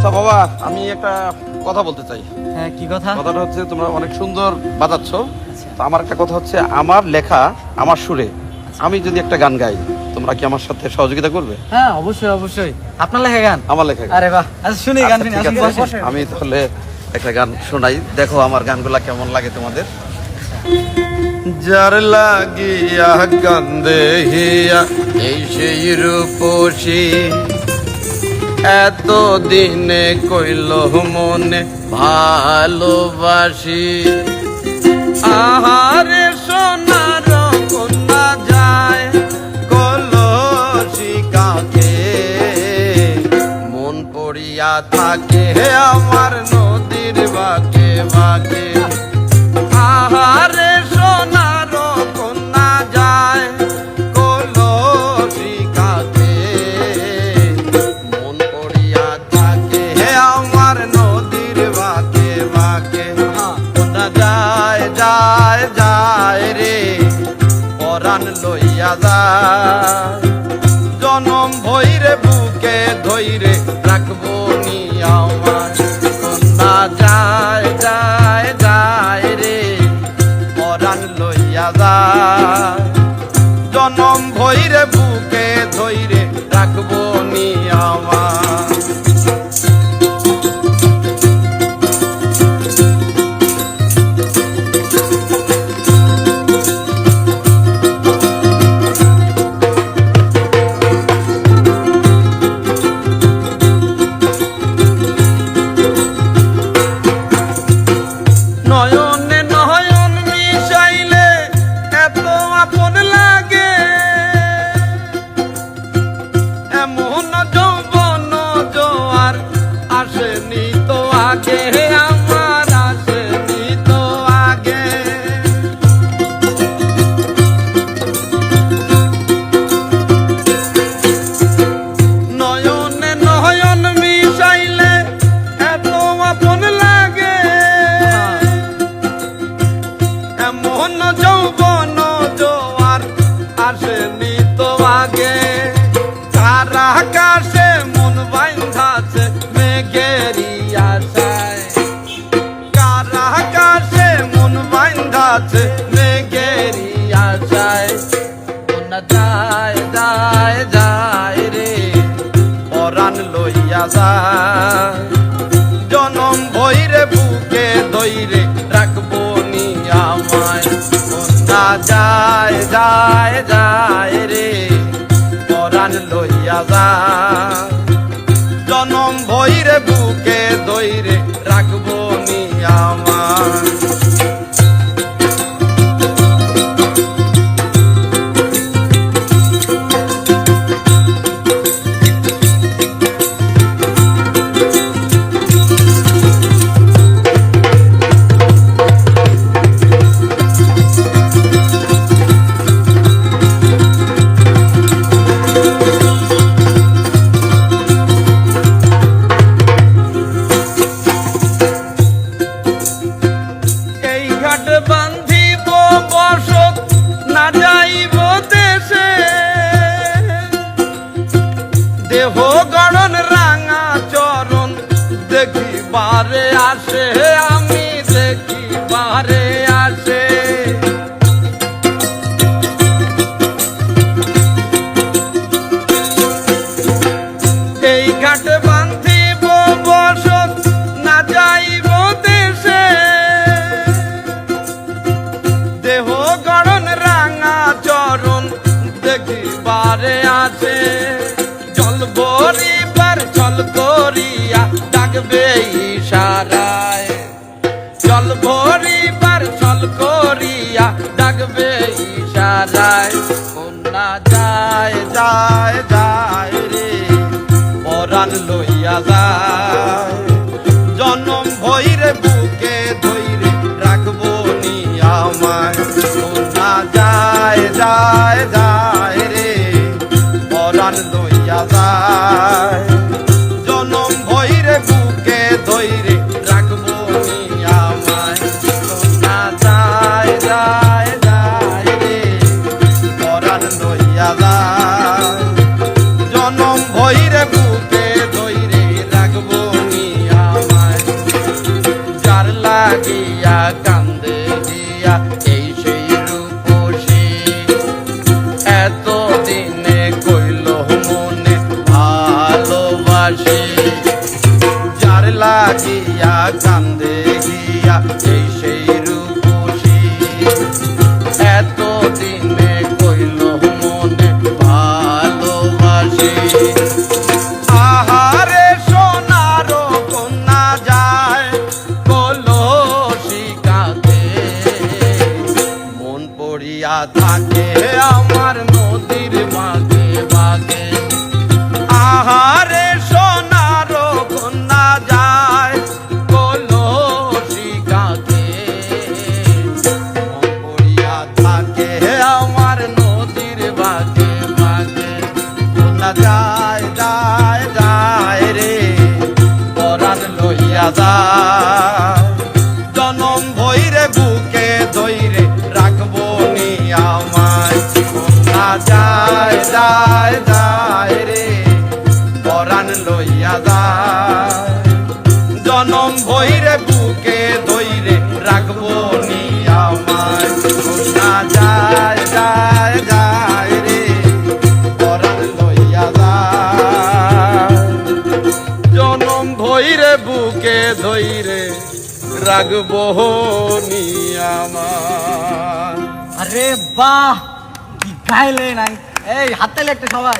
তা বাবা আমি একটা কথা বলতে চাই। হ্যাঁ, কি কথা? কথাটা হচ্ছে তোমরা অনেক সুন্দর বাজাচ্ছ, তো আমার একটা কথা হচ্ছে আমার লেখা আমার সুরে আমি যদি একটা গান গাই তোমরা কি আমার সাথে সহযোগিতা করবে? হ্যাঁ, অবশ্যই অবশ্যই। আপনার লেখা গান? আমার লেখা গান। আরে বাহ, আচ্ছা শুনি গান শুনি। ঠিক আসুন, আছে, বসেন। আমি তাহলে একটা গান শোনাই, দেখো আমার গানগুলা কেমন লাগে তোমাদের। যার লাগিয়া কান্দে হিয়া এই সেই রূপসী, এত দিনে কইল মনে ভালোবাসি, আহারে সোনার কন্যা যায় কলসি কাকে, মন পড়িয়া থাকে আমার নদীর বাঁকে বাঁকে, আহারে সোনার কন্যা যায় কলসি কাকে, মন পড়িয়া থাকে আমার নদীর বাঁকে বাঁকে, কন্যা যায় যায় যায় রে পরাণ লইয়া যায়, জনম ভৈরে বুকে ধৈরে রাখবো নি আমার, কন্যা যায় যায় যায় রে পরাণ লইয়া যায়, জনম ভৈরে বুকে ধৈরে রাখবো নি আমার। নয়নে নয়ন মিশাইলে এত আপন লাগে, এমন যৌবন জোয়ার আসেনি তো আগে, আমার আসেনি তো আগে, নয়নে নয়ন মিশাইলে এত আপন লাগে, এমন যৌবন জোয়ার আসেনি তো আগে, কার আকাশে মন বাইন্ধাছে মেঘেরি আশায়, কার আকাশে মন বাইন্ধাছে মেঘেরি আশায়, কন্যা যায় যায় যায় রে পরাণ লইয়া যায়, জনম ভৈরে বুকে ধৈরে রাখবো নি আমায়, কন্যা যায় যায় যায় রে পরাণ লইয়া যায়, জনম ভৈরে বুকে ধৈরে রাখবো নি আমায়। এই ঘাট বান্ধিব বসত না যাইব দেশে, দেহ গড়ন রাঙা চরণ দেখিবারে আসে, আমি দেখিবারে আসে, এই ঘাট বান্ধিব বসত না যাইব দেশে, দেহ গড়ন রাঙা চরণ দেখিবারে আছে, জল ভরিবার জল করিয়া ডাকবে ইশারায়, জল ভরিবার জল করিয়া ডাকবে ইশারায়, কন্যা যায় যায় যায় রে পরাণ লইয়া যায়, জনম ভৈরে বুকে ধৈরে রাখবো নি আমায়, কন্যা যায় যায় যায় রে পরাণ লইয়া যায়, জনম ভৈরে বুকে ধৈরে রাখবো নি আমায়, কন্যা যায় যায় যায় রে পরাণ লইয়া যায়, জনম ভৈরে বুকে ধৈরে রাখবো নি কান্দে গিয়া এই সেই রূপসী এত দিনে কইল মনে ভালোবাসি যার লাগিয়া কান্দে গিয়া এই সেই রূপসী এত দিনে কইল মনে ভালোবাসি আহারে সোনার কন্যা যায় কলসি কাঁদে মন পড়িয়া থাকে আমার নদীর মাঝে বাগে আহারে সোনার কন্যা যায় কলসি কাঁদে মন পড়িয়া থাকে আমার নদীর বাগে বাগে কন্যা যায় যায় যায় রে পরাণ লইয়া যায় জনম ভৈরে বুকে ধৈরে রাখবো নি আমায় কন্যা যায় যায় যায় রে পরাণ লইয়া যায় জনম ভৈরে বুকে ধৈরে রাখবো নি আমায় কন্যা যায় যায় যায় রে পরাণ লইয়া যায় জনম ভৈরে বুকে ধৈরে রাখবো নি আমায় আরে বাহ কি গাইলে নাই এই হাতে একটা সবাই